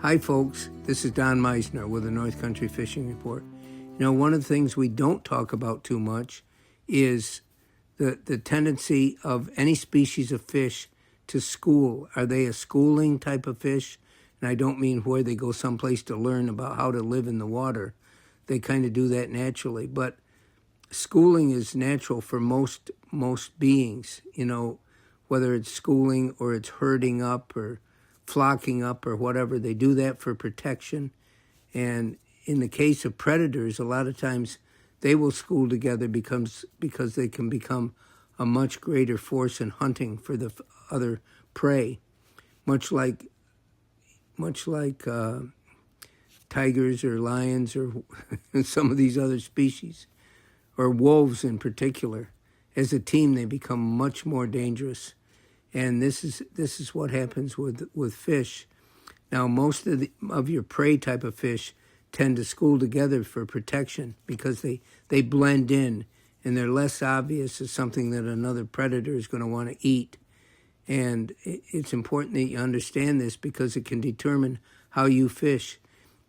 Hi folks, this is Don Meissner with the North Country Fishing Report. You know, one of the things we don't talk about too much is the tendency of any species of fish to school. Are they a schooling type of fish? And I don't mean where they go someplace to learn about how to live in the water. They kind of do that naturally. But schooling is natural for most beings, you know, whether it's schooling or it's herding up or flocking up or whatever. They do that for protection. And in the case of predators, a lot of times they will school together because they can become a much greater force in hunting for the other prey, much like tigers or lions or some of these other species, or wolves in particular. As a team, they become much more dangerous. And this is what happens with fish. Now, most of your prey type of fish tend to school together for protection because they blend in and they're less obvious as something that another predator is going to want to eat. And it's important that you understand this because it can determine how you fish.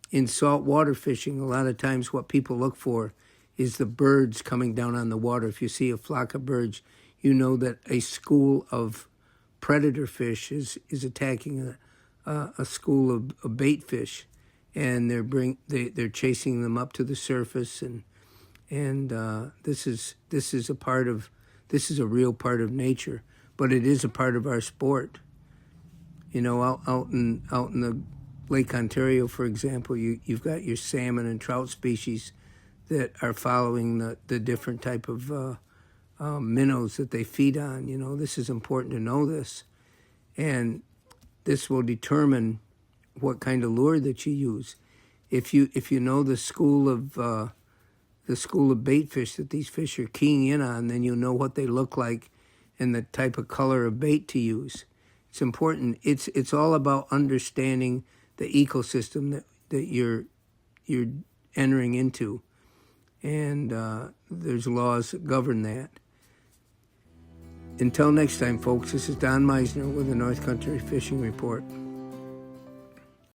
In saltwater fishing, a lot of times what people look for is the birds coming down on the water. If you see a flock of birds, you know that a school of predator fish is attacking a school of bait fish, and they're chasing them up to the surface, and this is a real part of nature, but it is a part of our sport. You know, out in the Lake Ontario, for example, you've got your salmon and trout species that are following the different type of minnows that they feed on. You know, this is important to know this, and this will determine what kind of lure that you use. If you know the school of bait fish that these fish are keying in on, then you'll know what they look like and the type of color of bait to use. It's important. It's all about understanding the ecosystem that you're entering into, and there's laws that govern that. Until next time, folks, this is Don Meissner with the North Country Fishing Report.